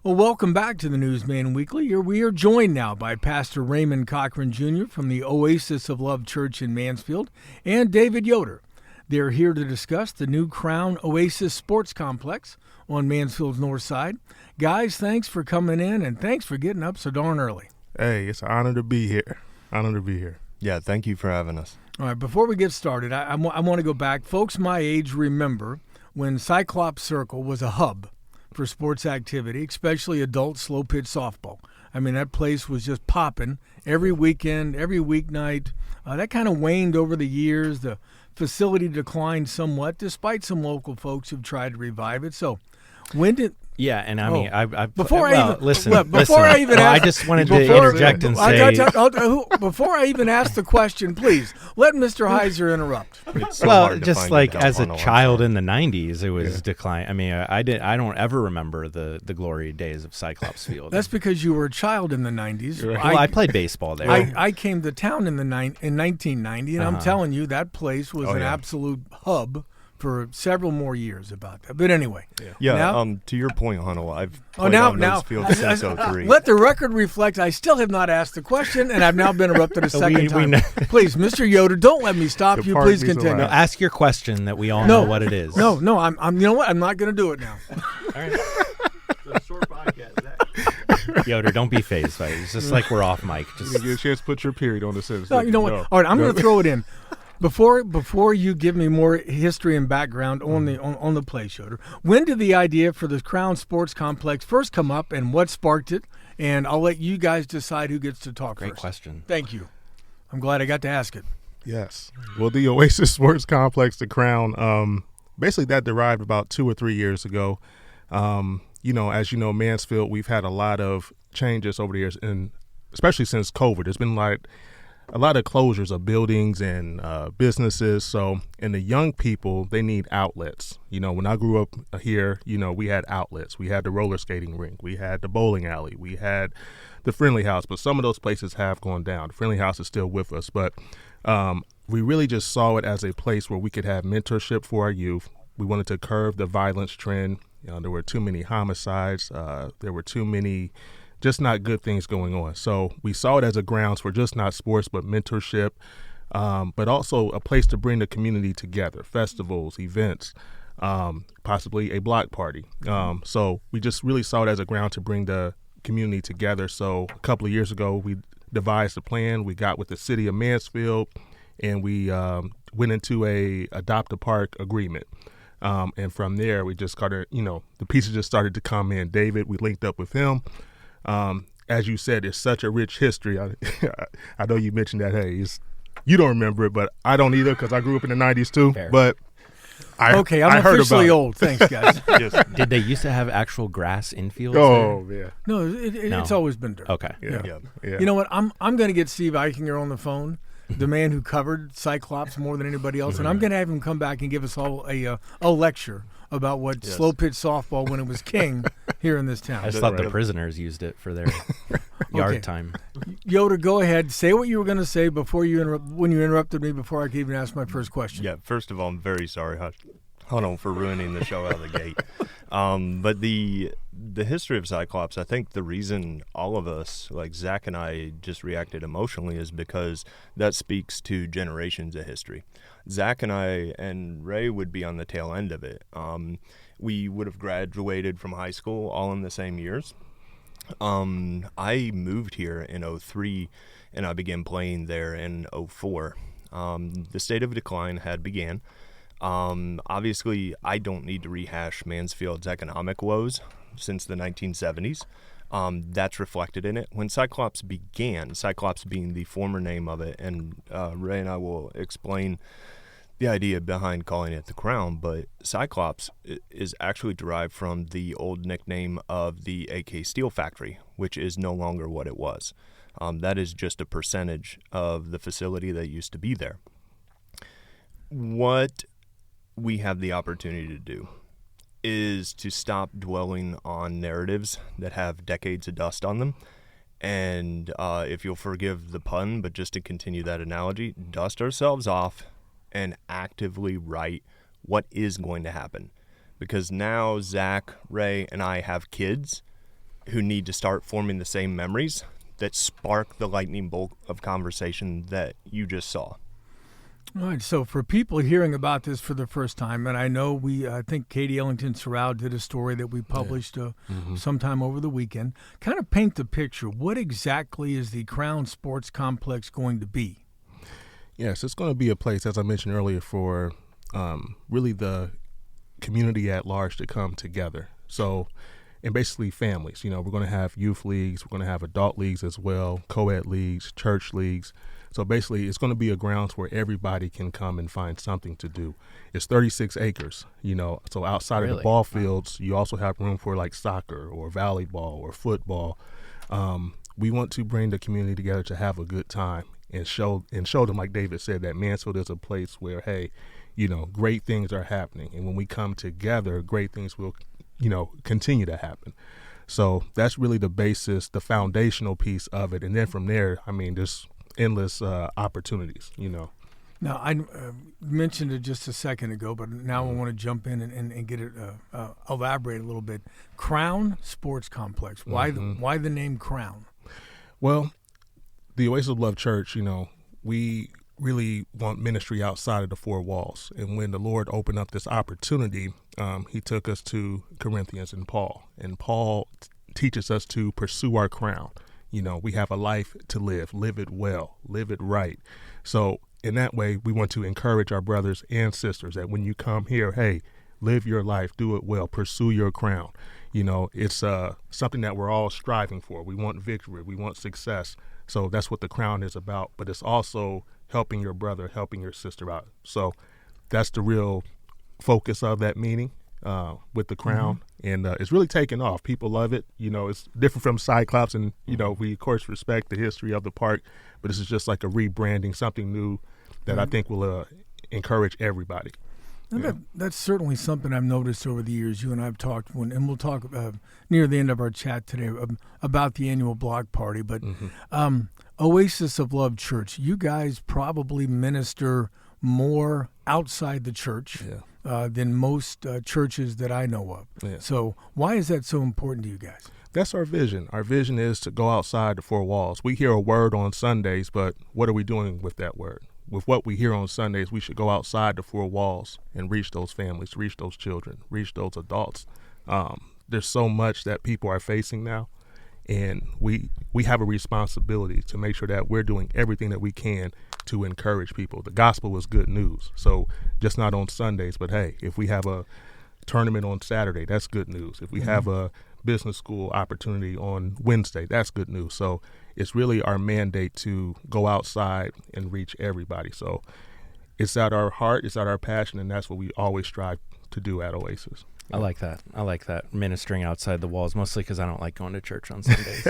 Well, welcome back to the Newsman Weekly. We are joined now by Pastor Raymond Cochran Jr. from the Oasis of Love Church in Mansfield and David Yoder. They're here to discuss the new Crown Oasis Sports Complex on Mansfield's north side. Guys, thanks for coming in and thanks for getting up so darn early. Hey, it's an honor to be here. Yeah, thank you for having us. All right, before we get started, I want to go back. Folks my age remember when Cyclops Circle was a hub for sports activity, especially adult slow-pitch softball. I mean, that place was just popping every weekend, every weeknight. That kind of waned over the years. The facility declined somewhat, despite some local folks who've tried to revive it. So when did... Yeah, and I mean, I just wanted to interject and say, before I even ask the question, please let Mr. Heiser interrupt. So just like as a child in the '90s, it was decline. I mean, I don't ever remember the glory days of Cyclops Field. That's because you were a child in the '90s. Right. Well, I played baseball there. I came to town in 1990, and I'm telling you, that place was an absolute hub for several more years about that. But anyway. Yeah, now, to your point, Hunnell, I've played on those fields since 03. Let the record reflect, I still have not asked the question, and I've now been interrupted a second time. Please, Mr. Yoder, don't let me stop you. Please continue. No, ask your question that we all know what it is. No, I'm. You know what? I'm not going to do it now. All right. It's a short podcast. Yoder, don't be phased by it. It's just like we're off mic. Just give you a chance to put your period on the sentence. No, you know what? All right, I'm going to throw it in. Before you give me more history and background on the place, Yoder, when did the idea for the Crown Sports Complex first come up, and what sparked it? And I'll let you guys decide who gets to talk first. Great question. Thank you. I'm glad I got to ask it. Yes. Well, the Oasis Sports Complex, the Crown, basically that derived about 2 or 3 years ago. As you know, Mansfield, we've had a lot of changes over the years, and especially since COVID. There's been a lot of closures of buildings and businesses. And the young people, they need outlets. When I grew up here, we had outlets. We had the roller skating rink. We had the bowling alley. We had the Friendly House. But some of those places have gone down. The Friendly House is still with us. But we really just saw it as a place where we could have mentorship for our youth. We wanted to curb the violence trend. There were too many homicides. There were too many just not good things going on. So we saw it as a grounds for just not sports, but mentorship, but also a place to bring the community together, festivals, events, possibly a block party. So we just really saw it as a ground to bring the community together. So a couple of years ago, we devised a plan. We got with the city of Mansfield, and we went into a adopt-a-park agreement. And from there, we just started, the pieces just started to come in. David, we linked up with him. As you said, it's such a rich history. I know you mentioned that, you don't remember it, but I don't either because I grew up in the 90s too. Fair. But I'm officially old. Thanks, guys. Yes. Did they used to have actual grass infields? Oh, there? Yeah. No, it's always been dirt. Okay. Yeah. You know what? I'm going to get Steve Eichinger on the phone, the man who covered Cyclops more than anybody else, and I'm going to have him come back and give us all a lecture about what slow pitch softball when it was king here in this town. I just thought the prisoners used it for their yard time. Yoder, go ahead. Say what you were going to say when you interrupted me before I could even ask my first question. Yeah, first of all, I'm very sorry, Hunnell, for ruining the show out of the gate. But the history of Cyclops, I think the reason all of us, like Zach and I, just reacted emotionally is because that speaks to generations of history. Zach and I and Ray would be on the tail end of it. We would have graduated from high school all in the same years. I moved here in 03, and I began playing there in 04. The state of decline had began. Obviously, I don't need to rehash Mansfield's economic woes since the 1970s. That's reflected in it. When Cyclops began, Cyclops being the former name of it, and Ray and I will explain the idea behind calling it the Crown, but Cyclops is actually derived from the old nickname of the AK Steel Factory, which is no longer what it was. That is just a percentage of the facility that used to be there. What we have the opportunity to do is to stop dwelling on narratives that have decades of dust on them. And if you'll forgive the pun, but just to continue that analogy, dust ourselves off and actively write what is going to happen. Because now Zach, Ray, and I have kids, who need to start forming the same memories that spark the lightning bolt of conversation that you just saw. All right, so for people hearing about this for the first time, and I know I think Katie Ellington Sorrell did a story that we published sometime over the weekend, kind of paint the picture. What exactly is the Crown Sports Complex going to be? Yes, it's going to be a place, as I mentioned earlier, for really the community at large to come together. So, and basically families. We're going to have youth leagues, we're going to have adult leagues as well, co-ed leagues, church leagues. So basically, it's going to be a grounds where everybody can come and find something to do. It's 36 acres, so outside of the ball fields, you also have room for like soccer or volleyball or football. We want to bring the community together to have a good time and show them, like David said, that Mansfield is a place where, hey, great things are happening. And when we come together, great things will, continue to happen. So that's really the basis, the foundational piece of it. And then from there, there's endless opportunities, Now, I mentioned it just a second ago, but now I want to jump in and get it elaborate a little bit. Crown Sports Complex. Why the name Crown? Well, the Oasis of Love Church, we really want ministry outside of the four walls. And when the Lord opened up this opportunity, he took us to Corinthians and Paul. And Paul teaches us to pursue our crown. We have a life to live it well, live it right. So in that way, we want to encourage our brothers and sisters that when you come here, hey, live your life, do it well, pursue your crown. It's something that we're all striving for. We want victory, we want success. So that's what the crown is about. But it's also helping your brother, helping your sister out. So that's the real focus of that meeting. With the crown, and it's really taken off. People love it. It's different from Cyclops, and we of course respect the history of the park, but this is just like a rebranding, something new that I think will encourage everybody. That's certainly something I've noticed over the years. You and I have talked, and we'll talk near the end of our chat today about the annual block party. But Oasis of Love Church, you guys probably minister more outside the church. Than most churches that I know of. Yeah. So why is that so important to you guys? That's our vision. Our vision is to go outside the four walls. We hear a word on Sundays, but what are we doing with that word? With what we hear on Sundays, we should go outside the four walls and reach those families, reach those children, reach those adults. There's so much that people are facing now, and we have a responsibility to make sure that we're doing everything that we can to encourage people. The gospel is good news. So just not on Sundays, but hey, if we have a tournament on Saturday, that's good news. If we have a business school opportunity on Wednesday, that's good news. So it's really our mandate to go outside and reach everybody. So it's at our heart, it's at our passion, and that's what we always strive to do at Oasis. I like that, ministering outside the walls, mostly because I don't like going to church on Sundays.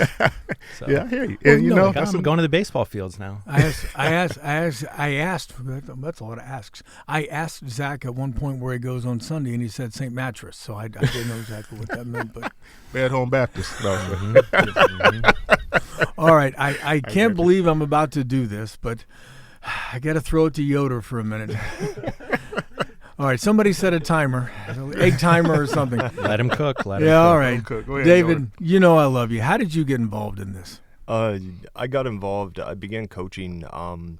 So. Yeah, I hear you. And I'm going to the baseball fields now. I asked, that's a lot of asks. I asked Zach at one point where he goes on Sunday, and he said St. Mattress, so I didn't know exactly what that meant. But Bad Home Baptist. No. All right, I can't believe I'm about to do this, but I got to throw it to Yoder for a minute. All right, somebody set a timer, egg timer or something. Let him cook. All right. Go ahead, David, I love you. How did you get involved in this? I got involved. I began coaching. I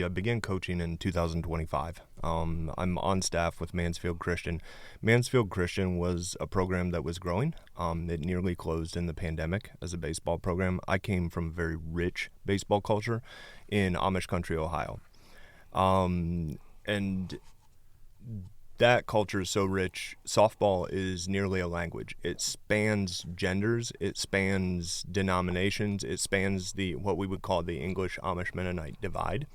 began coaching in 2025. I'm on staff with Mansfield Christian. Mansfield Christian was a program that was growing. It nearly closed in the pandemic as a baseball program. I came from a very rich baseball culture in Amish country, Ohio. And that culture is so rich. Softball is nearly a language. It spans genders. It spans denominations. It spans what we would call the English Amish Mennonite divide.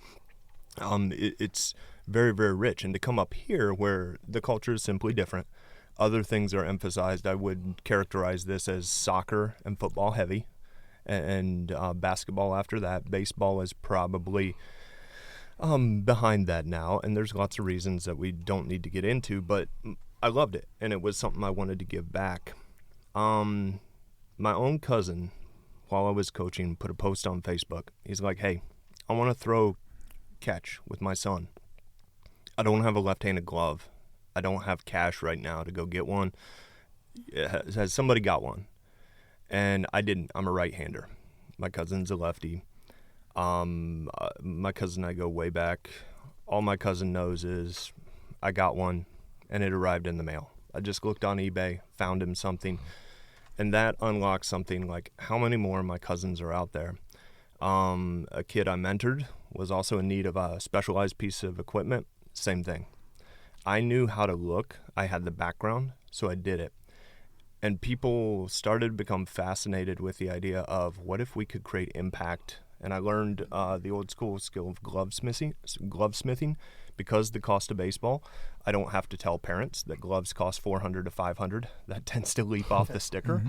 It's very, very rich. And to come up here where the culture is simply different, other things are emphasized. I would characterize this as soccer and football heavy, and basketball after that. Baseball is probably behind that now, and there's lots of reasons that we don't need to get into, but I loved it, and it was something I wanted to give back. My own cousin, while I was coaching, put a post on Facebook. He's like, hey, I want to throw catch with my son. I don't have a left-handed glove. I don't have cash right now to go get one. Has somebody got one? And I didn't. I'm a right-hander. My cousin's a lefty. My cousin and I go way back. All my cousin knows is I got one, and it arrived in the mail. I just looked on eBay, found him something, and that unlocked something like how many more of my cousins are out there. A kid I mentored was also in need of a specialized piece of equipment. Same thing. I knew how to look. I had the background, so I did it. And people started to become fascinated with the idea of what if we could create impact. And I learned the old school skill of glovesmithing. Because the cost of baseball, I don't have to tell parents that gloves cost $400 to $500. That tends to leap off the sticker.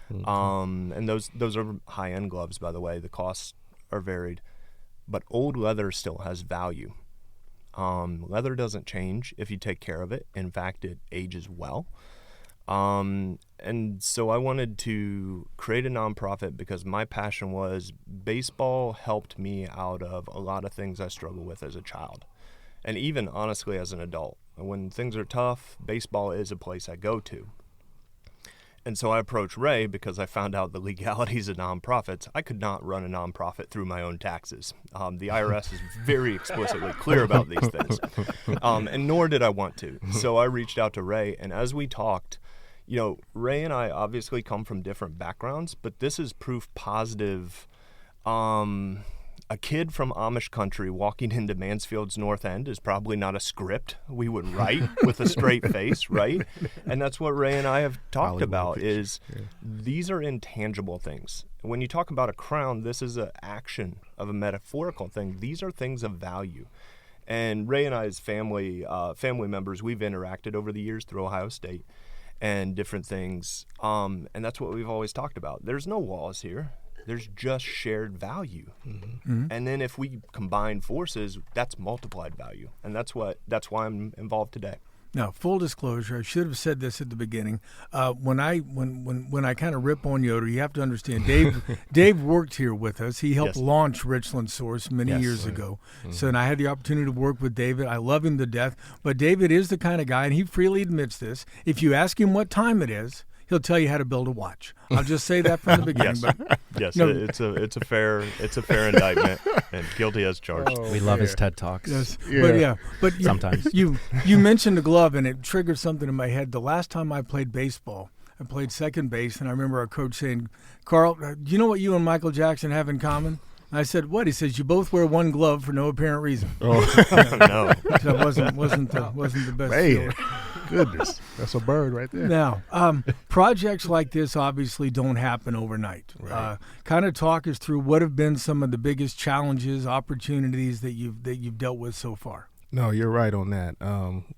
And those are high-end gloves, by the way. The costs are varied. But old leather still has value. Leather doesn't change if you take care of it. In fact, it ages well. And so I wanted to create a nonprofit because my passion was baseball helped me out of a lot of things I struggled with as a child. And even, honestly, as an adult. When things are tough, baseball is a place I go to. And so I approached Ray because I found out the legalities of nonprofits. I could not run a nonprofit through my own taxes. The IRS is very explicitly clear about these things. And nor did I want to. So I reached out to Ray, and as we talked, Ray and I obviously come from different backgrounds, but this is proof positive. A kid from Amish country walking into Mansfield's North End is probably not a script we would write with a straight face, right? And that's what Ray and I have talked about is these are intangible things. When you talk about a crown, this is an action of a metaphorical thing. These are things of value. And Ray and I as family members, we've interacted over the years through Ohio State and different things. And that's what we've always talked about. There's no walls here. There's just shared value. And then if we combine forces, that's multiplied value. And that's why I'm involved today. Now, full disclosure, I should have said this at the beginning. When I kind of rip on Yoder, you have to understand, Dave worked here with us. He helped launch Richland Source many years ago. So, and I had the opportunity to work with David. I love him to death. But David is the kind of guy, and he freely admits this, if you ask him what time it is, he'll tell you how to build a watch. I'll just say that from the beginning. It's a fair indictment, and guilty as charged. We love his TED Talks. Yes, but sometimes you mentioned a glove, and it triggered something in my head. The last time I played baseball, I played second base, and I remember our coach saying, "Carl, do you know what you and Michael Jackson have in common?" I said, "What?" He says, "You both wear one glove for no apparent reason." No, that wasn't the best. Man, goodness, that's a bird right there. Now, projects like this obviously don't happen overnight. Right. Kind of talk us through what have been some of the biggest challenges, opportunities that you've dealt with so far. No, you're right on that.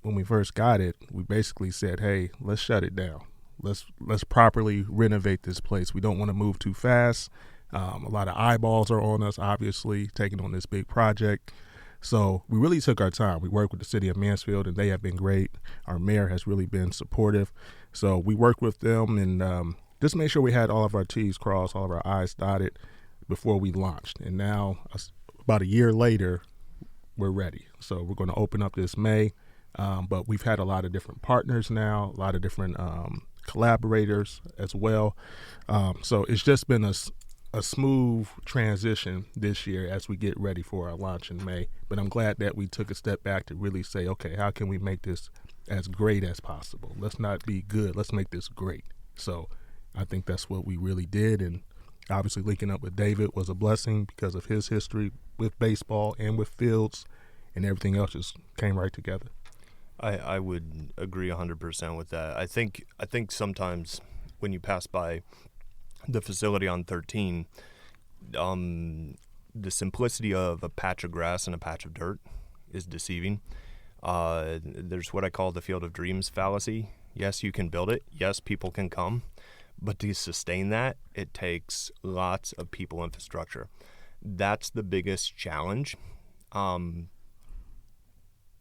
When we first got it, we basically said, "Hey, let's shut it down. Let's properly renovate this place. We don't want to move too fast." A lot of eyeballs are on us, obviously, taking on this big project. So we really took our time. We worked with the city of Mansfield, and they have been great. Our mayor has really been supportive. So we worked with them and just made sure we had all of our T's crossed, all of our I's dotted before we launched. And now, about a year later, we're ready. So we're going to open up this May. But we've had a lot of different partners now, a lot of different collaborators as well. So it's just been a smooth transition this year as we get ready for our launch in May. But I'm glad that we took a step back to really say, okay, how can we make this as great as possible? Let's not be good. Let's make this great. So I think that's what we really did. And obviously linking up with David was a blessing because of his history with baseball and with fields, and everything else just came right together. I would agree 100% with that. I think sometimes when you pass by the facility on 13, the simplicity of a patch of grass and a patch of dirt is deceiving. There's what I call the field of dreams fallacy. Yes, you can build it. Yes, people can come. But to sustain that, it takes lots of people infrastructure. That's the biggest challenge.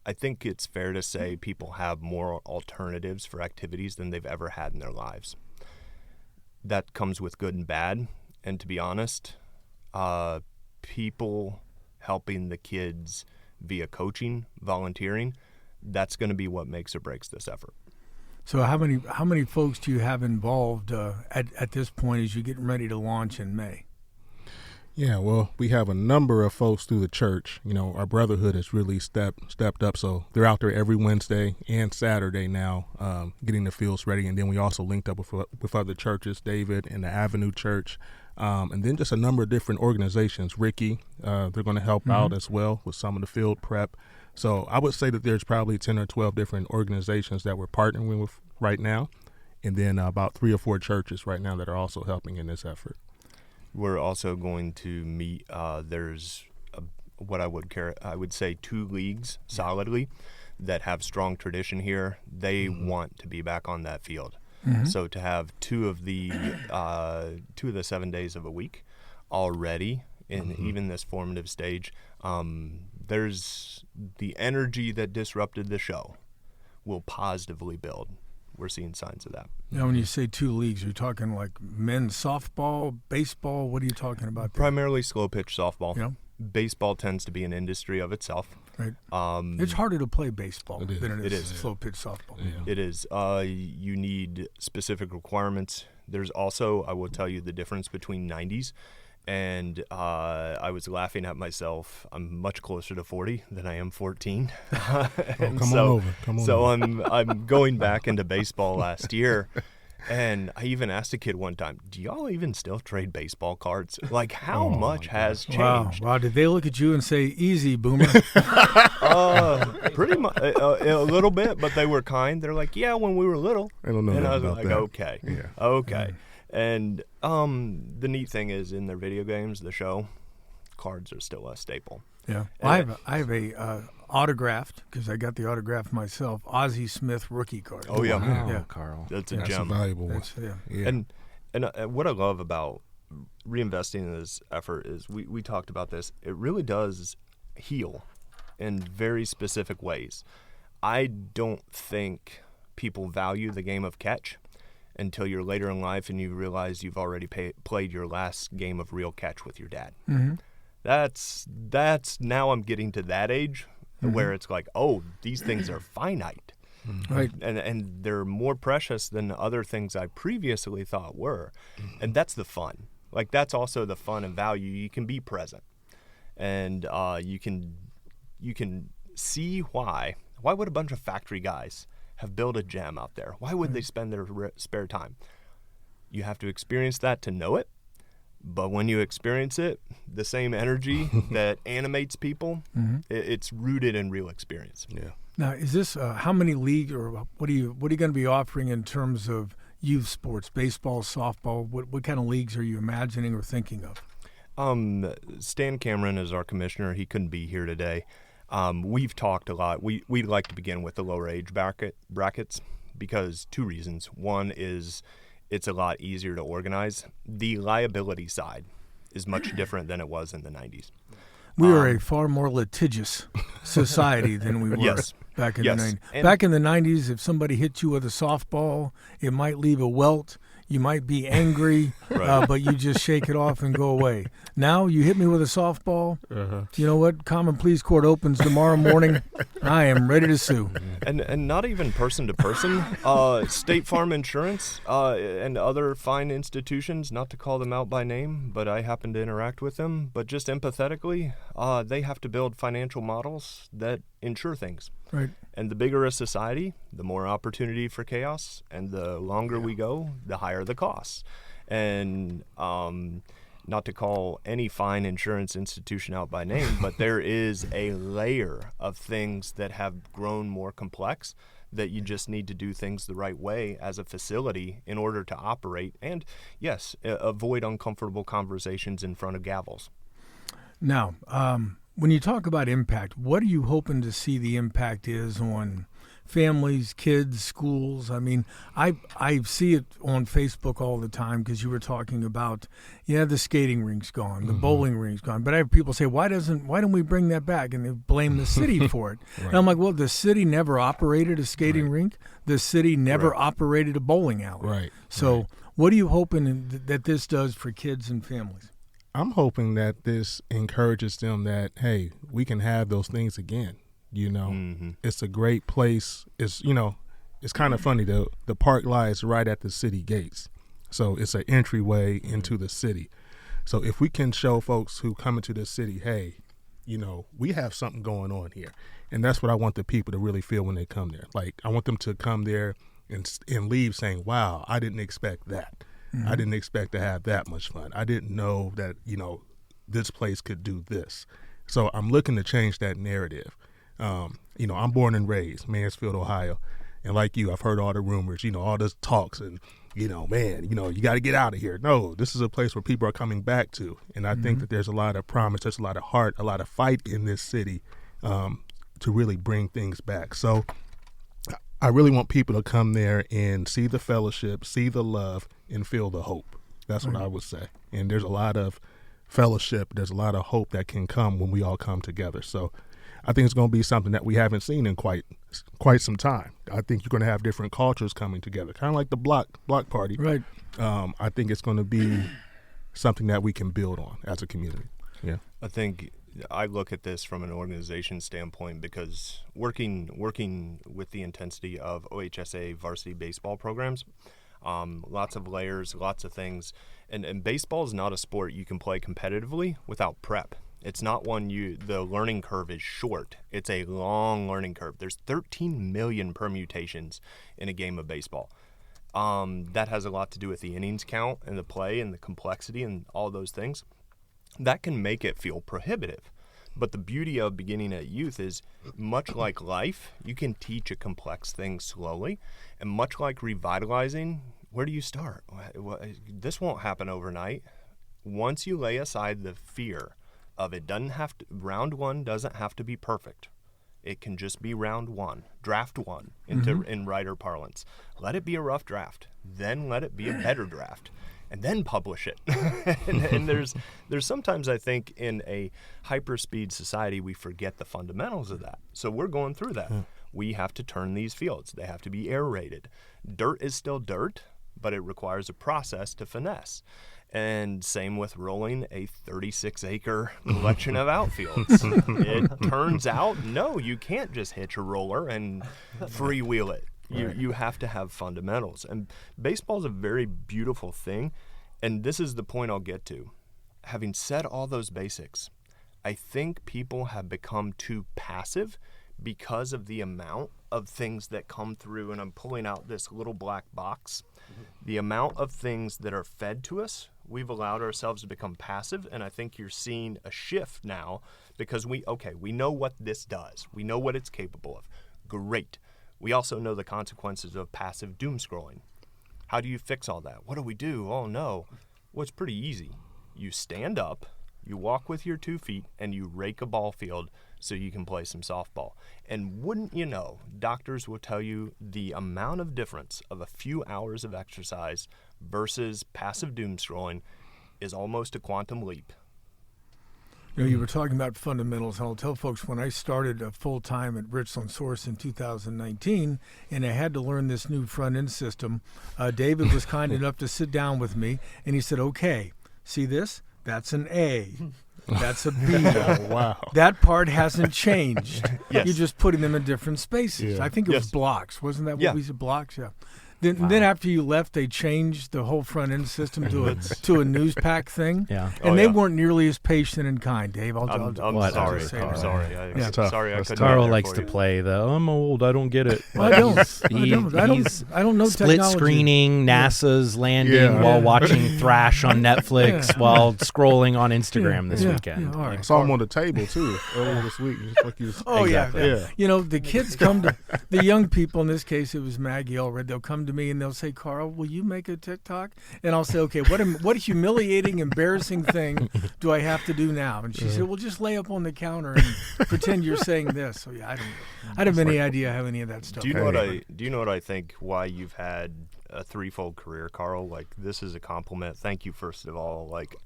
I think it's fair to say people have more alternatives for activities than they've ever had in their lives. That comes with good and bad. And to be honest, people helping the kids via coaching, volunteering, that's going to be what makes or breaks this effort. So how many folks do you have involved at this point as you're getting ready to launch in May? Yeah, well, we have a number of folks through the church. Our brotherhood has really stepped up, so they're out there every Wednesday and Saturday now, getting the fields ready. And then we also linked up with other churches, David and the Avenue Church, and then just a number of different organizations. Ricky, they're going to help out as well with some of the field prep. So I would say that there's probably 10 or 12 different organizations that we're partnering with right now, and then about 3 or 4 churches right now that are also helping in this effort. We're also going to meet. There's what I would say 2 leagues solidly that have strong tradition here. They want to be back on that field. So to have 2 of the 7 days of a week already in even this formative stage, there's the energy that disrupted the show will positively build. We're seeing signs of that. Now, when you say 2 leagues, you're talking like men's softball, baseball. What are you talking about there? Primarily slow pitch softball. Yeah. Baseball tends to be an industry of itself. Right. It's harder to play baseball than it is is. slow pitch softball. Yeah. It is. You need specific requirements. There's also, I will tell you, the difference between 90s. And I was laughing at myself. I'm much closer to 40 than I am 14. Come on over. I'm going back into baseball last year, and I even asked a kid one time, "Do y'all even still trade baseball cards? Like, how much has changed?" Wow! Did they look at you and say, "Easy, boomer"? Pretty much a little bit, but they were kind. They're like, "Yeah, when we were little." I don't know and I was about like, that. "Okay, Yeah. okay." And the neat thing is, in their video games, the show, cards are still a staple. Yeah, I have a autographed, because I got the autograph myself, Ozzie Smith rookie card. Oh yeah, Wow, Yeah. Carl. that's a That's a gem. valuable one. Yeah. And what I love about reinvesting in this effort is we talked about this. It really does heal in very specific ways. I don't think people value the game of catch until you're later in life and you realize you've already played your last game of real catch with your dad. That's now I'm getting to that age where it's like, oh, these things are finite. Right. And they're more precious than other things I previously thought were. And that's the fun. Like, that's also the fun and value. You can be present. And you can see why would a bunch of factory guys have built a gem out there? Why would they spend their spare time? You have to experience that to know it. But when you experience it, the same energy that animates people, it's rooted in real experience. Yeah. Now, is this how many leagues, or what are you going to be offering in terms of youth sports, baseball, softball? What kind of leagues are you imagining or thinking of? Stan Cameron is our commissioner. He couldn't be here today. We've talked a lot. We'd like to begin with the lower age brackets because 2 reasons. One is it's a lot easier to organize. The liability side is much different than it was in the 90s. We are a far more litigious society than we were back in the 90s. And back in the 90s, if somebody hit you with a softball, it might leave a welt. You might be angry, but you just shake it off and go away. Now you hit me with a softball. You know what? Common Pleas Court opens tomorrow morning. I am ready to sue. And not even person to person. State Farm Insurance and other fine institutions, not to call them out by name, but I happen to interact with them. But just empathetically, they have to build financial models that insure things. Right. And the bigger a society, the more opportunity for chaos, and the longer we go, the higher the costs. And not to call any fine insurance institution out by name, but there is a layer of things that have grown more complex that you just need to do things the right way as a facility in order to operate and, yes, avoid uncomfortable conversations in front of gavels. Now, when you talk about impact, what are you hoping to see the impact is on families, kids, schools? I mean, I see it on Facebook all the time because you were talking about, the skating rink's gone, the bowling rink's gone. But I have people say, why don't we bring that back? And they blame the city for it. And I'm like, well, the city never operated a skating rink. The city never operated a bowling alley. Right. So what are you hoping that this does for kids and families? I'm hoping that this encourages them that, hey, we can have those things again. It's a great place. It's, it's kind of funny. The park lies right at the city gates, so it's an entryway into the city. So if we can show folks who come into this city, hey, we have something going on here, and that's what I want the people to really feel when they come there. Like, I want them to come there and leave saying, wow, I didn't expect that. I didn't expect to have that much fun. I didn't know that, this place could do this. So I'm looking to change that narrative. I'm born and raised, Mansfield, Ohio. And like you, I've heard all the rumors, all the talks and, you got to get out of here. No, this is a place where people are coming back to. And I think that there's a lot of promise, there's a lot of heart, a lot of fight in this city to really bring things back. So I really want people to come there and see the fellowship, see the love, and feel the hope. That's what I would say. And there's a lot of fellowship, there's a lot of hope that can come when we all come together. So I think it's going to be something that we haven't seen in quite some time. I think you're going to have different cultures coming together, kind of like the block party. Right. I think it's going to be something that we can build on as a community. Yeah. I think I look at this from an organization standpoint because working with the intensity of OHSA varsity baseball programs, lots of layers, lots of things. And baseball is not a sport you can play competitively without prep. It's not one the learning curve is short. It's a long learning curve. There's 13 million permutations in a game of baseball. That has a lot to do with the innings count and the play and the complexity and all those things. That can make it feel prohibitive. But the beauty of beginning at youth is, much like life, you can teach a complex thing slowly. And much like revitalizing, where do you start? This won't happen overnight. Once you lay aside the fear of it, round one doesn't have to be perfect. It can just be round one, draft one, in writer parlance. Let it be a rough draft, then let it be a better draft, and then publish it. and there's sometimes, I think, in a hyperspeed society, we forget the fundamentals of that. So we're going through that. We have to turn these fields. They have to be aerated. Dirt is still dirt, but it requires a process to finesse. And same with rolling a 36-acre collection of outfields. It turns out, no, you can't just hitch a roller and freewheel it. You have to have fundamentals. And baseball is a very beautiful thing. And this is the point I'll get to. Having said all those basics, I think people have become too passive because of the amount of things that come through. And I'm pulling out this little black box. The amount of things that are fed to us, we've allowed ourselves to become passive, and I think you're seeing a shift now because we know what this does. We know what it's capable of. Great. We also know the consequences of passive doom scrolling. How do you fix all that? What do we do? Oh, no. Well, it's pretty easy. You stand up, you walk with your 2 feet, and you rake a ball field so you can play some softball. And wouldn't you know, doctors will tell you the amount of difference of a few hours of exercise versus passive doom scrolling is almost a quantum leap. You were talking about fundamentals. I'll tell folks, when I started full-time at Richland Source in 2019, and I had to learn this new front-end system, David was kind enough to sit down with me, and he said, okay, see this? That's an A. That's a B. Oh, wow. That part hasn't changed. Yes. You're just putting them in different spaces. Yeah. I think it was blocks. Wasn't that what we said? Blocks, yeah. Then after you left, they changed the whole front end system to a news pack thing. Yeah. And they weren't nearly as patient and kind, Dave. I'm sorry. I'm sorry. I couldn't. Carl likes to play though. I'm old. I don't get it. Well, I don't know split technology. Screening NASA's landing while watching Thrash on Netflix while scrolling on Instagram this weekend. Yeah, all right. I saw him on the table too earlier this week. Just like yeah. You know, the kids come to the young people. In this case, it was Maggie Allred. They'll come to me and they'll say, Carl, will you make a TikTok? And I'll say, okay, what humiliating, embarrassing thing do I have to do now? And she said, well, just lay up on the counter and pretend you're saying this. So yeah, I don't have any idea how any of that stuff. Do you know what I think? Why you've had a threefold career, Carl. Like, this is a compliment. Thank you, first of all. Like,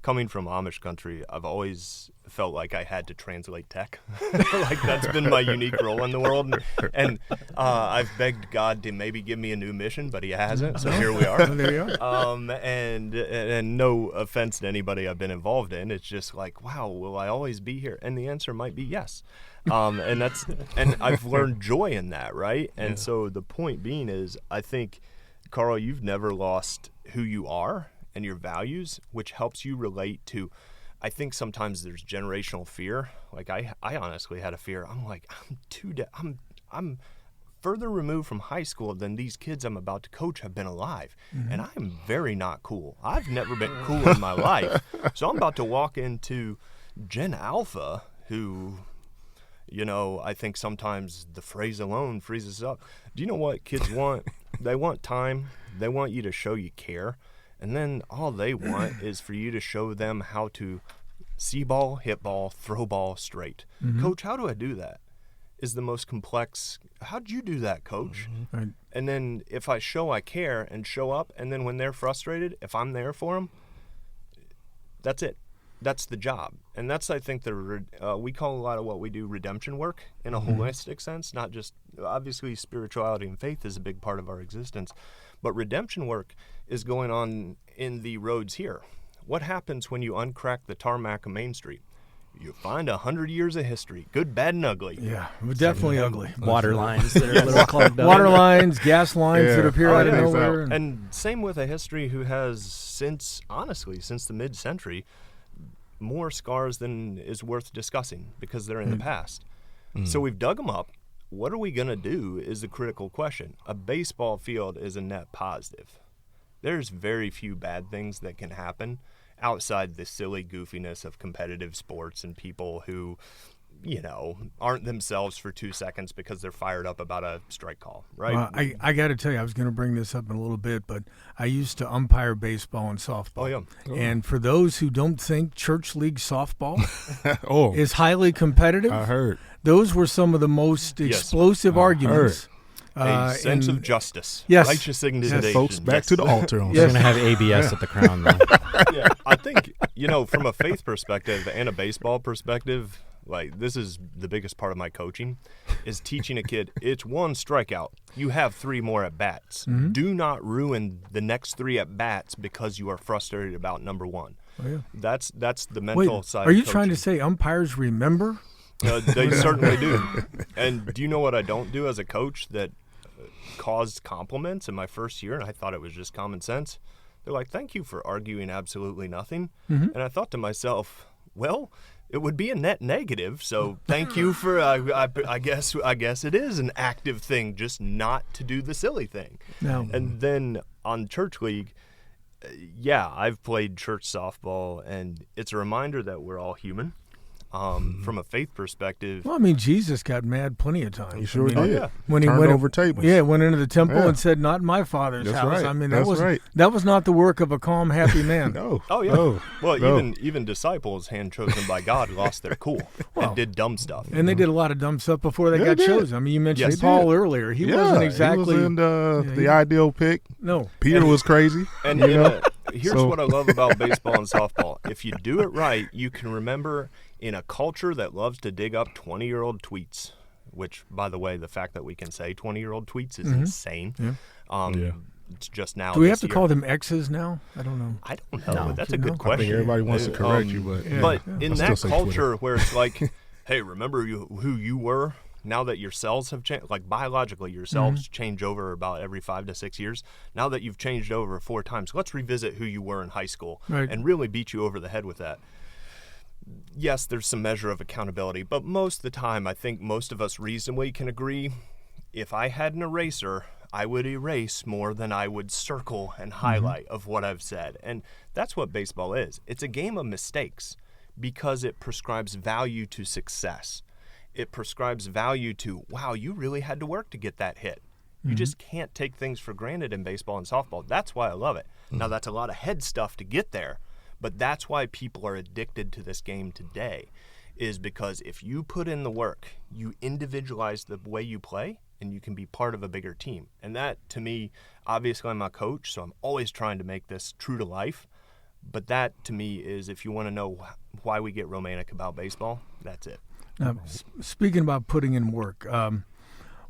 coming from Amish country, I've always felt like I had to translate tech. Like, that's been my unique role in the world. And I've begged God to maybe give me a new mission, but he hasn't. So here we are. There you are. And no offense to anybody I've been involved in. It's just like, wow, will I always be here? And the answer might be yes. And I've learned joy in that, right? And so the point being is, I think, Carl, you've never lost who you are and your values, which helps you relate to. I think sometimes there's generational fear. Like, I honestly had a fear. I'm like, I'm further removed from high school than these kids I'm about to coach have been alive. Mm-hmm. And I'm very not cool. I've never been cool in my life. So I'm about to walk into Gen Alpha, who, you know, I think sometimes the phrase alone freezes up. Do you know what kids want? They want time. They want you to show you care. And then all they want is for you to show them how to see ball, hit ball, throw ball straight. Mm-hmm. Coach, how do I do that? Is the most complex. How'd you do that, Coach? Mm-hmm. Right. And then if I show I care and show up, and then when they're frustrated, if I'm there for them, that's it. That's the job. And that's, I think, we call a lot of what we do redemption work in a holistic sense, not just, obviously, spirituality and faith is a big part of our existence, but redemption work is going on in the roads here. What happens when you uncrack the tarmac of Main Street? You find 100 years of history, good, bad, and ugly. Yeah, definitely ugly. Water lines that are a little clogged up. Water lines, gas lines that appear out of nowhere. And same with a history who has, since the mid-century, more scars than is worth discussing because they're in the past. So we've dug them up. What are we going to do is the critical question. A baseball field is a net positive. There's very few bad things that can happen outside the silly goofiness of competitive sports and people who, you know, aren't themselves for 2 seconds because they're fired up about a strike call, right? Well, I got to tell you, I was going to bring this up in a little bit, but I used to umpire baseball and softball. Oh, yeah. And for those who don't think church league softball is highly competitive, I heard those were some of the most explosive arguments. A sense of justice. Yes. Righteous indignation. Yes, folks, back to the altar. You're going to have ABS at the Crown, though. Yeah, I think, you know, from a faith perspective and a baseball perspective, like, this is the biggest part of my coaching, is teaching a kid, it's one strikeout. You have 3 more at-bats. Mm-hmm. Do not ruin the next 3 at-bats because you are frustrated about number 1. Oh, yeah. That's the mental side of coaching. Are you trying to say umpires remember? They certainly do. And do you know what I don't do as a coach that caused compliments in my first year, and I thought it was just common sense? They're like, thank you for arguing absolutely nothing. Mm-hmm. And I thought to myself, well, it would be a net negative, so thank you for, I guess it is an active thing, just not to do the silly thing. No. And then on church league, I've played church softball, and it's a reminder that we're all human. From a faith perspective. Well, I mean, Jesus got mad plenty of times. He sure did. Yeah. When he turned went over tables. Yeah, went into the temple and said, "Not my Father's That's house." Right. I mean, that was not the work of a calm, happy man. No. Oh yeah. No. Well, no. even disciples, hand chosen by God, lost their cool and did dumb stuff. And they did a lot of dumb stuff before they got chosen. I mean, you mentioned Paul earlier. He wasn't exactly he wasn't the ideal pick. No. Peter was crazy. And here's what I love about baseball and softball. If you do it right, you can remember in a culture that loves to dig up 20-year-old tweets, which, by the way, the fact that we can say 20-year-old tweets is insane. Yeah. It's just now. Do we have to call them X's now? I don't know. I don't know. No. That's a good question. I think everybody wants to correct you, but in that culture where it's like, hey, remember who you were? Now that your cells have changed, like biologically, your cells change over about every 5 to 6 years. Now that you've changed over 4 times, let's revisit who you were in high school and really beat you over the head with that. Yes, there's some measure of accountability, but most of the time, I think most of us reasonably can agree, if I had an eraser, I would erase more than I would circle and highlight of what I've said. And that's what baseball is. It's a game of mistakes because it prescribes value to success. It prescribes value to, wow, you really had to work to get that hit. You just can't take things for granted in baseball and softball. That's why I love it. Now, that's a lot of head stuff to get there. But that's why people are addicted to this game today, is because if you put in the work, you individualize the way you play, and you can be part of a bigger team. And that, to me, obviously I'm a coach, so I'm always trying to make this true to life. But that, to me, is if you want to know why we get romantic about baseball, that's it. Now, speaking about putting in work,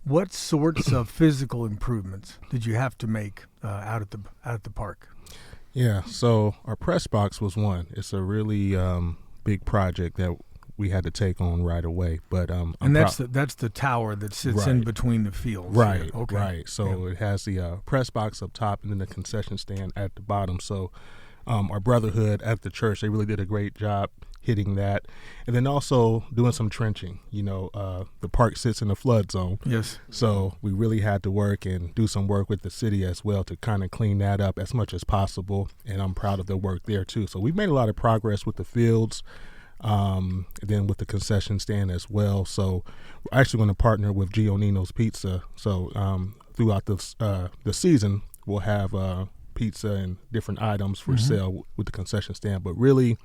what sorts of physical improvements did you have to make out at the park? Yeah, so our press box was one. It's a really big project that we had to take on right away. But and that's the tower that sits in between the fields. Right. Here. Okay. Right. So it has the press box up top and then the concession stand at the bottom. So our brotherhood at the church, they really did a great job hitting that, and then also doing some trenching. The park sits in a flood zone. Yes. So we really had to work and do some work with the city as well to kind of clean that up as much as possible, and I'm proud of the work there too. So we've made a lot of progress with the fields, and then with the concession stand as well. So we're actually going to partner with Gionino's Pizza. So throughout the season, we'll have pizza and different items for sale with the concession stand, but really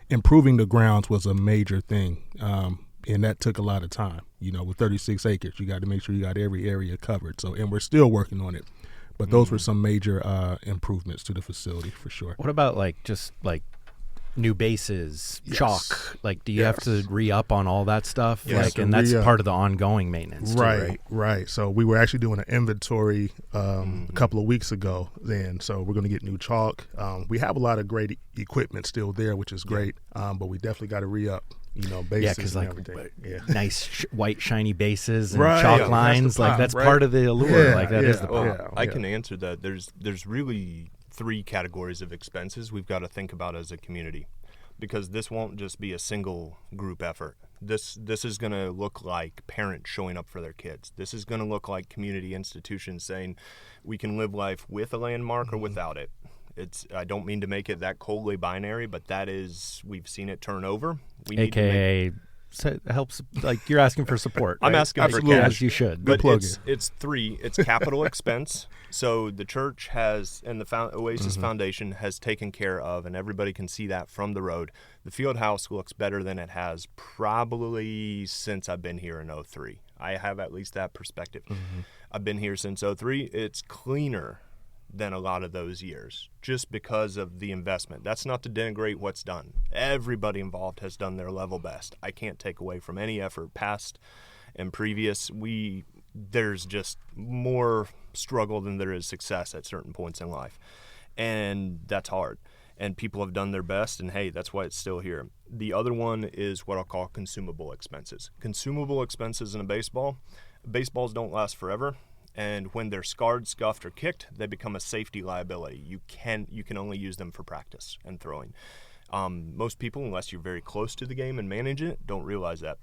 improving the grounds was a major thing, and that took a lot of time. With 36 acres, you got to make sure you got every area covered. So, and we're still working on it, but those were some major improvements to the facility for sure. What about just new bases, chalk? Do you have to re-up on all that stuff? Yes. And that's part of the ongoing maintenance too, right? Right. So we were actually doing an inventory a couple of weeks ago then. So we're going to get new chalk. We have a lot of great equipment still there, which is great, but we definitely got to re-up. Bases and everything. Nice white shiny bases and Right. chalk Yeah, lines, that's part of the allure. Yeah, That is the Well, part. I can answer that. There's really 3 categories of expenses we've got to think about as a community, because this won't just be a single group effort. This is going to look like parents showing up for their kids. This is going to look like community institutions saying we can live life with a landmark or without it. I don't mean to make it that coldly binary, but that is, we've seen it turn over. AKA helps, you're asking for support. I'm right? asking for Absolutely. cash. As you should. But plug it's 3. It's capital expense. So the church has, and the Oasis Foundation has taken care of, and everybody can see that from the road. The field house looks better than it has probably since I've been here in 2003. I have at least that perspective. I've been here since 2003. It's cleaner than a lot of those years just because of the investment. That's not to denigrate what's done. Everybody involved has done their level best. I can't take away from any effort past and previous. There's just more struggle than there is success at certain points in life, and that's hard, and people have done their best, and hey, that's why it's still here. The other one is what I'll call consumable expenses. Consumable expenses in baseballs don't last forever. And when they're scarred, scuffed, or kicked, they become a safety liability. You can only use them for practice and throwing. Most people, unless you're very close to the game and manage it, don't realize that.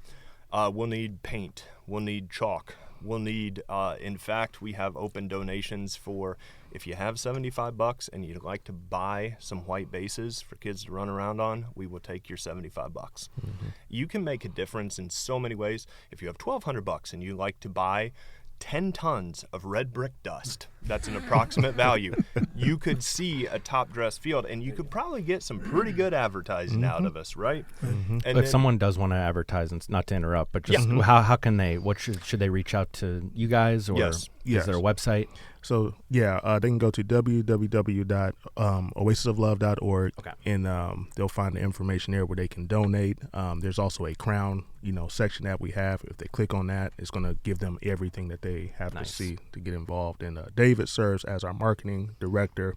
We'll need paint. We'll need chalk. We'll need, in fact, we have open donations for, if you have $75 and you'd like to buy some white bases for kids to run around on, we will take your $75. You can make a difference in so many ways. If you have $1,200 and you like to buy 10 tons of red brick dust, that's an approximate value, you could see a top dress field, and you could probably get some pretty good advertising out of us, right? And if someone does want to advertise, and not to interrupt, but just how can they, should they reach out to you guys, or is there a website? So they can go to www.oasisoflove.org, and they'll find the information there where they can donate. There's also a crown, section that we have. If they click on that, it's going to give them everything that they have to see to get involved. And David serves as our marketing director,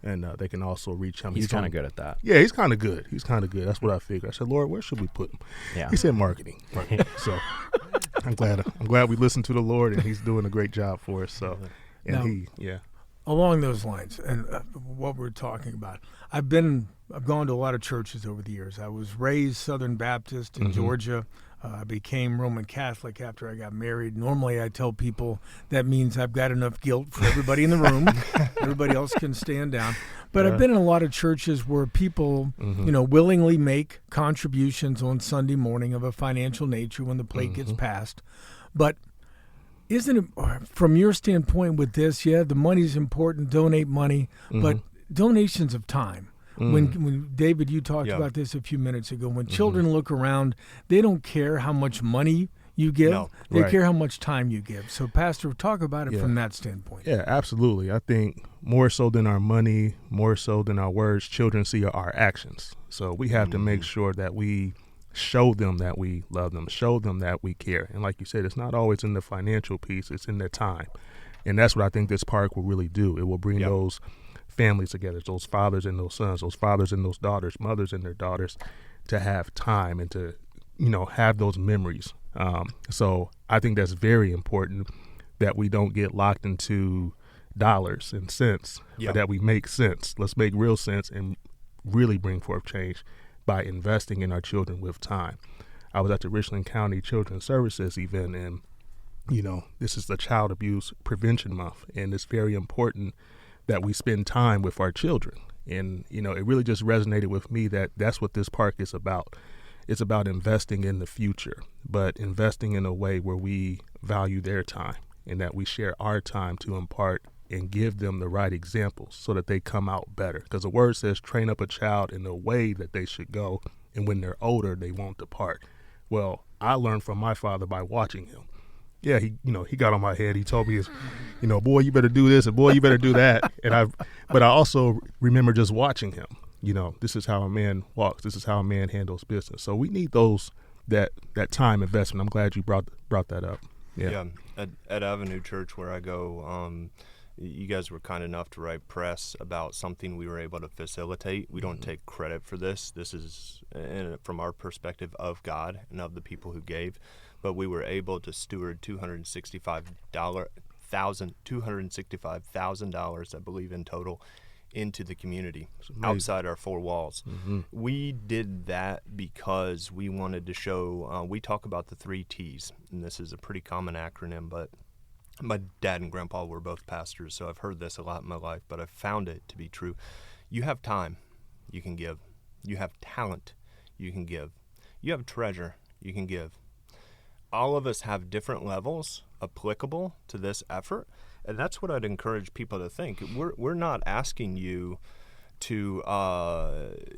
and they can also reach him. He's kind of good at that. Yeah, he's kind of good. That's what I figured. I said, Lord, where should we put him? Yeah. He said marketing. So I'm glad we listened to the Lord, and he's doing a great job for us. So. And now, along those lines, and what we're talking about, I've gone to a lot of churches over the years. I was raised Southern Baptist in Georgia. I became Roman Catholic after I got married. Normally, I tell people that means I've got enough guilt for everybody in the room. Everybody else can stand down. But I've been in a lot of churches where people, willingly make contributions on Sunday morning of a financial nature when the plate gets passed. But isn't it, from your standpoint with this, the money's important, donate money, but donations of time. When David, you talked about this a few minutes ago, when children look around, they don't care how much money you give. No. They Right. care how much time you give. So, Pastor, talk about it Yeah. from that standpoint. Yeah, absolutely. I think more so than our money, more so than our words, children see our actions. So we have to make sure that we show them that we love them, show them that we care. And like you said, it's not always in the financial piece, it's in their time. And that's what I think this park will really do. It will bring those families together, those fathers and those sons, those fathers and those daughters, mothers and their daughters, to have time and to, have those memories. So I think that's very important, that we don't get locked into dollars and cents, but that we make sense. Let's make real sense and really bring forth change by investing in our children with time. I was at the Richland County Children's Services event, and this is the Child Abuse Prevention Month, and it's very important that we spend time with our children. And it really just resonated with me that that's what this park is about. It's about investing in the future, but investing in a way where we value their time and that we share our time to impart and give them the right examples so that they come out better. Because the word says, train up a child in the way that they should go, and when they're older, they won't depart. Well, I learned from my father by watching him. Yeah, he got on my head. He told me, boy, you better do this, and boy, you better do that. But I also remember just watching him. This is how a man walks. This is how a man handles business. So we need that time investment. I'm glad you brought that up. Yeah. At Avenue Church, where I go, you guys were kind enough to write press about something we were able to facilitate. We don't take credit for this. This is, from our perspective, of God and of the people who gave. But we were able to steward $265,000, I believe, in total, into the community outside our four walls. We did that because we wanted to show, we talk about the 3 T's, and this is a pretty common acronym, but my dad and grandpa were both pastors, so I've heard this a lot in my life, but I've found it to be true. You have time, you can give. You have talent, you can give. You have treasure, you can give. All of us have different levels applicable to this effort, and that's what I'd encourage people to think. We're not asking you to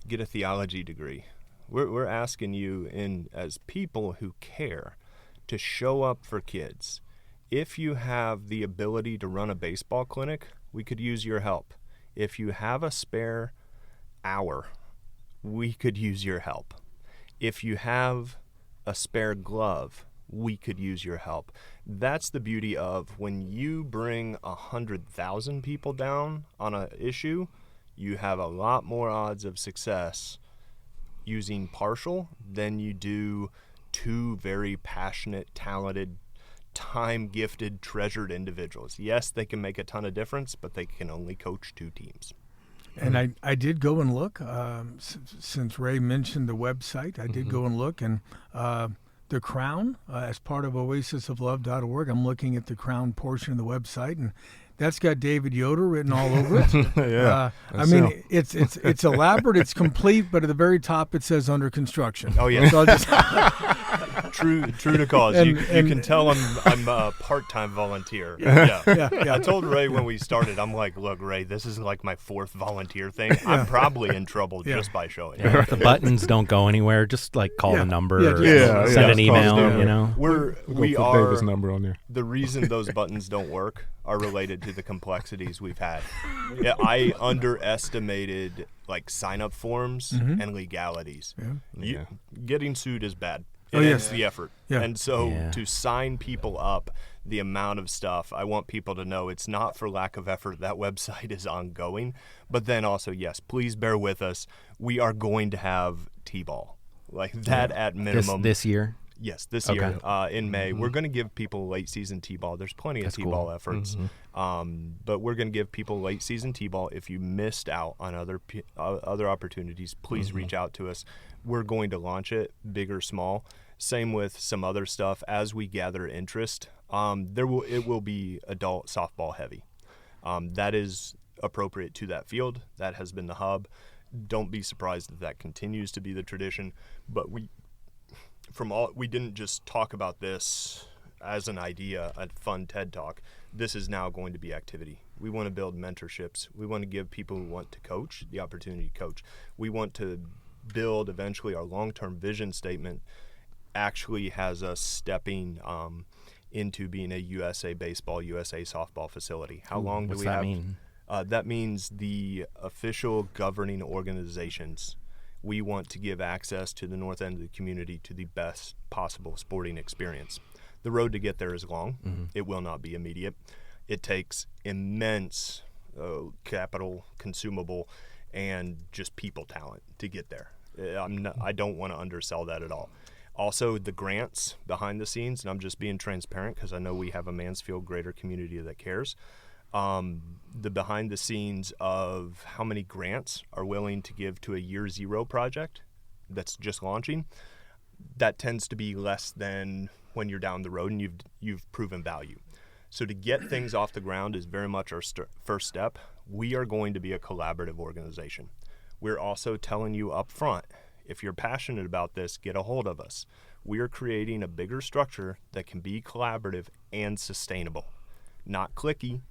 get a theology degree. We're asking you, as people who care, to show up for kids. If you have the ability to run a baseball clinic, we could use your help. If you have a spare hour, we could use your help. If you have a spare glove, we could use your help. That's the beauty of when you bring 100,000 people down on an issue, you have a lot more odds of success using partial than you do 2 very passionate, talented, time-gifted, treasured individuals. Yes, they can make a ton of difference, but they can only coach 2 teams. And I did go and look, since Ray mentioned the website, I did go and look, and the Crown, as part of oasisoflove.org, I'm looking at the Crown portion of the website, and that's got David Yoder written all over it. I mean, it's elaborate, it's complete, but at the very top it says under construction. Oh, yeah. So I'll just True to cause. You can tell I'm a part-time volunteer. Yeah. I told Ray when we started, I'm like, look, Ray, this is like my 4th volunteer thing. I'm probably in trouble just by showing up. If the buttons don't go anywhere, just like call the number or send an just email, call the number. We put are David's number on there. The reason those buttons don't work are related to the complexities we've had. I underestimated sign-up forms and legalities. Getting sued is bad. It's the effort. And so to sign people up, the amount of stuff, I want people to know it's not for lack of effort. That website is ongoing. But then also, yes, please bear with us. We are going to have T-ball. At minimum. This year? Yes, this year in May. We're going to give people late season T-ball. There's plenty of T-ball efforts. But we're going to give people late season T-ball. If you missed out on other opportunities, please reach out to us. We're going to launch it, big or small. Same with some other stuff. As we gather interest, it will be adult softball heavy. That is appropriate to that field. That has been the hub. Don't be surprised if that continues to be the tradition. But we didn't just talk about this as an idea, a fun TED Talk. This is now going to be activity. We want to build mentorships. We want to give people who want to coach the opportunity to coach. We want to build eventually our long-term vision statement actually has us stepping into being a USA baseball, USA softball facility. How long do we have? What's that mean? That means the official governing organizations, we want to give access to the north end of the community to the best possible sporting experience. The road to get there is long. Mm-hmm. It will not be immediate. It takes immense capital, consumable, and just people talent to get there. I don't want to undersell that at all. Also, the grants behind the scenes, and I'm just being transparent because I know we have a Mansfield greater community that cares. The behind the scenes of how many grants are willing to give to a year zero project that's just launching, that tends to be less than when you're down the road and you've proven value. So to get things off the ground is very much our first step. We are going to be a collaborative organization. We're also telling you up front, if you're passionate about this, get a hold of us. We are creating a bigger structure that can be collaborative and sustainable. Not cliquey,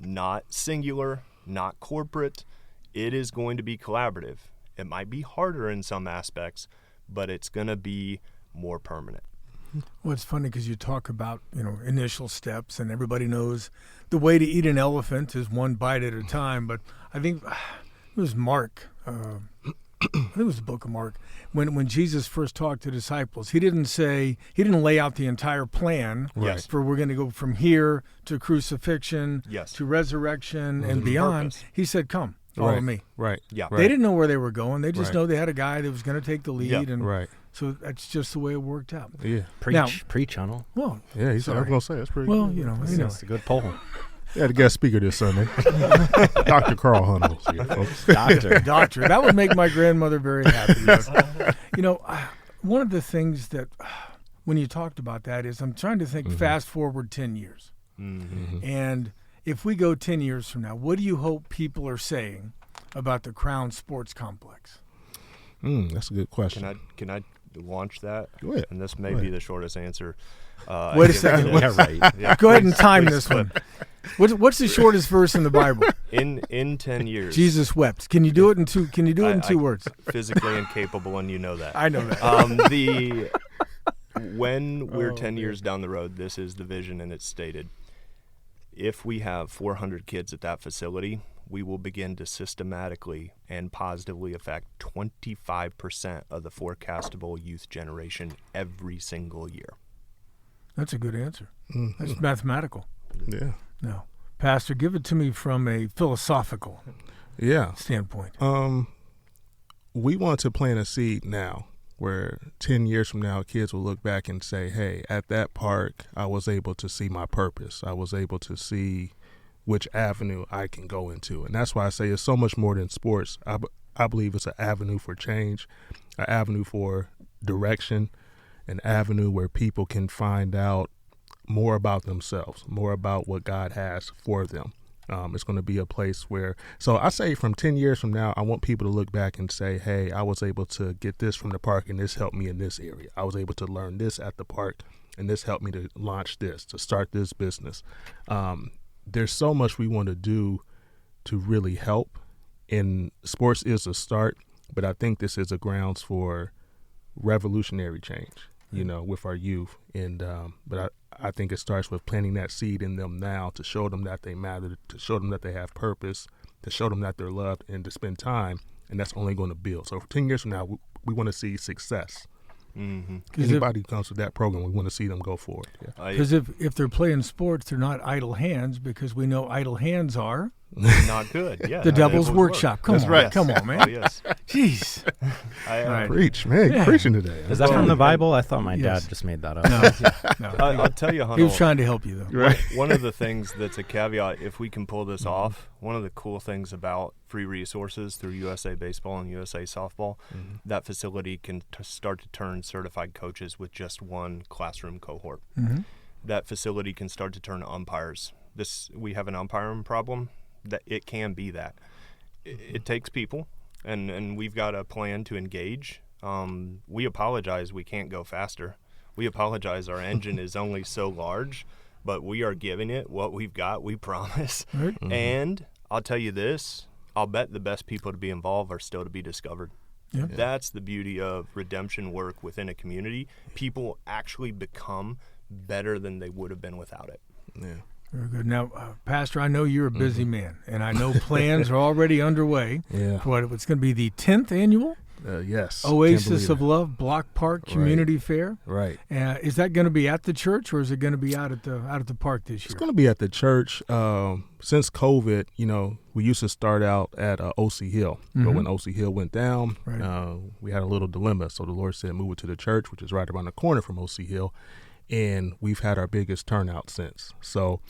not singular, not corporate. It is going to be collaborative. It might be harder in some aspects, but it's going to be more permanent. Well, it's funny because you talk about, initial steps, and everybody knows the way to eat an elephant is one bite at a time. But I think it was Mark. I think it was the book of Mark. When Jesus first talked to disciples, he didn't lay out the entire plan for we're going to go from here to crucifixion, to resurrection and beyond. Purpose. He said, "Come, follow me." Right. Yeah. They didn't know where they were going. They just know they had a guy that was going to take the lead. And so that's just the way it worked out. Yeah. Preach, Hunnell. Well, yeah, I was going to say, that's pretty well, good. That's a good poll. Yeah, the guest speaker this Sunday, Dr. Carl Hunnell. Here, folks. Doctor. That would make my grandmother very happy. One of the things that, when you talked about that, is I'm trying to think fast forward 10 years. Mm-hmm. And if we go 10 years from now, what do you hope people are saying about the Crown Sports Complex? That's a good question. Can I launch that? Go ahead. And this may be the shortest answer. Wait a second. Go ahead and time this one. What's the shortest verse in the Bible? In 10 years, Jesus wept. Can you do it in two? Can you do it in two words? Physically incapable, and you know that. I know that. When we're 10 years down the road, this is the vision, and it's stated. If we have 400 kids at that facility, we will begin to systematically and positively affect 25% of the forecastable youth generation every single year. That's a good answer. Mm-hmm. That's mathematical. Yeah. No. Pastor, give it to me from a philosophical standpoint. We want to plant a seed now where 10 years from now, kids will look back and say, hey, at that park, I was able to see my purpose. I was able to see which avenue I can go into. And that's why I say it's so much more than sports. I believe it's an avenue for change, an avenue for direction, an avenue where people can find out more about themselves, more about what God has for them. It's going to be a place where, so I say from 10 years from now, I want people to look back and say, hey, I was able to get this from the park and this helped me in this area. I was able to learn this at the park and this helped me to launch this, to start this business. There's so much we want to do to really help, and sports is a start, but I think this is a grounds for revolutionary change, with our youth. And but I think it starts with planting that seed in them now to show them that they matter, to show them that they have purpose, to show them that they're loved, and to spend time, and that's only going to build. So for 10 years from now, we want to see success. Mm-hmm. Anybody who comes to that program, we want to see them go forward. Because if they're playing sports, they're not idle hands, because we know idle hands are not good. Yeah, the devil's workshop. Come on, right. Come on, man. Oh, yes. Jeez. Preach, man. You're preaching today. Is that from the Bible? I thought my dad just made that up. No. I'll tell you, Hunnell, he was trying to help you, though. Right. One of the things that's a caveat, if we can pull this off, one of the cool things about free resources through USA Baseball and USA Softball, that facility can start to turn certified coaches with just one classroom cohort. Mm-hmm. That facility can start to turn umpires. We have an umpiring problem. That it can be that. It takes people, and we've got a plan to engage. We apologize we can't go faster. We apologize our engine is only so large, but we are giving it what we've got, we promise. Right. Mm-hmm. And I'll tell you this, I'll bet the best people to be involved are still to be discovered. Yep. That's the beauty of redemption work within a community. People actually become better than they would have been without it. Yeah. Very good. Now, Pastor, I know you're a busy man, and I know plans are already underway for what it's going to be the 10th annual yes. Oasis of Love Block Park Community Fair. Right. Is that going to be at the church, or is it going to be out at the park this year? It's going to be at the church. Since COVID, we used to start out at OC Hill, but when OC Hill went down, we had a little dilemma. So the Lord said, move it to the church, which is right around the corner from OC Hill, and we've had our biggest turnout since. So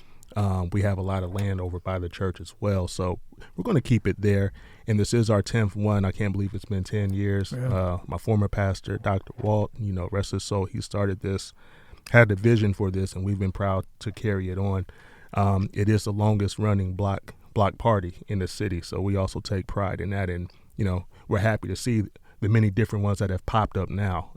we have a lot of land over by the church as well. So we're going to keep it there. And this is our 10th one. I can't believe it's been 10 years. Yeah. My former pastor, Dr. Walt, rest his soul, he started this, had the vision for this, and we've been proud to carry it on. It is the longest running block party in the city. So we also take pride in that. And, we're happy to see the many different ones that have popped up now.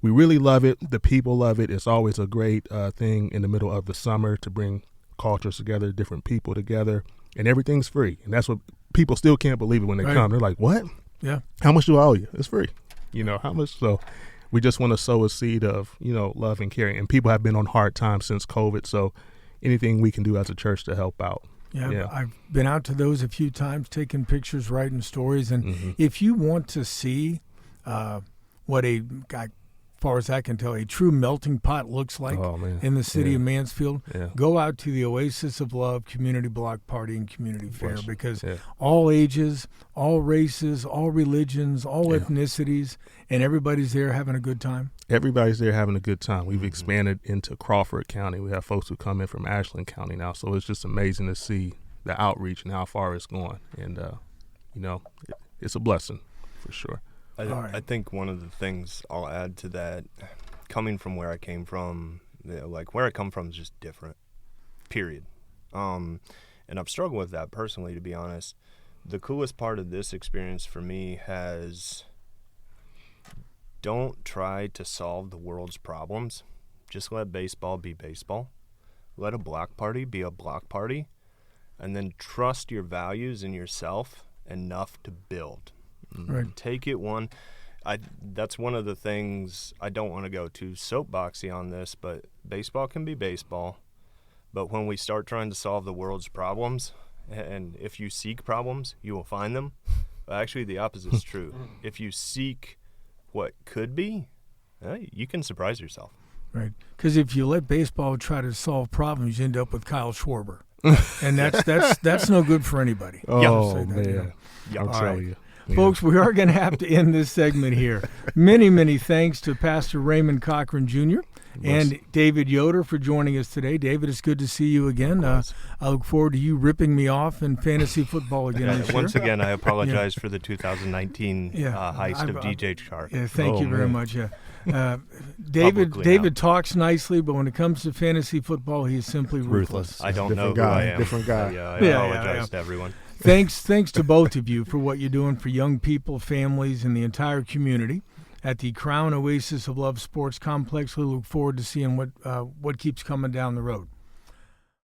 We really love it. The people love it. It's always a great thing in the middle of the summer to bring cultures together, different people together, and everything's free. And that's what people still can't believe it when they come. They're like, what? Yeah. How much do I owe you? It's free. How much? So we just want to sow a seed of, love and caring. And people have been on hard times since COVID. So anything we can do as a church to help out. Yeah. I've been out to those a few times, taking pictures, writing stories. And if you want to see what as far as I can tell, a true melting pot looks like in the city of Mansfield, go out to the Oasis of Love Community Block Party and Community Fair, because all ages, all races, all religions, all ethnicities, and everybody's there having a good time. Everybody's there having a good time. We've expanded into Crawford County. We have folks who come in from Ashland County now, so it's just amazing to see the outreach and how far it's going. And, it's a blessing for sure. I think one of the things I'll add to that, coming from where I came from, where I come from is just different, period. And I've struggled with that personally, to be honest. The coolest part of this experience for me don't try to solve the world's problems. Just let baseball be baseball. Let a block party be a block party. And then trust your values in yourself enough to build. Right. Take it one. That's one of the things. I don't want to go too soapboxy on this, but baseball can be baseball. But when we start trying to solve the world's problems, and if you seek problems, you will find them. Actually, the opposite is true. If you seek what could be, you can surprise yourself. Right. Because if you let baseball try to solve problems, you end up with Kyle Schwarber, and that's no good for anybody. Oh man, I'm telling you. Yeah. Folks, we are going to have to end this segment here. Many, many thanks to Pastor Raymond Cochran Jr. and David Yoder for joining us today. David, it's good to see you again. I look forward to you ripping me off in fantasy football again this year. Once again, I apologize for the 2019 heist of DJ Chark. Yeah, thank you very much. David talks nicely, but when it comes to fantasy football, he is simply ruthless. I don't know who I am. Different guy. I apologize to everyone. Thanks to both of you for what you're doing for young people, families, and the entire community at the Crown Oasis of Love Sports Complex. We look forward to seeing what keeps coming down the road.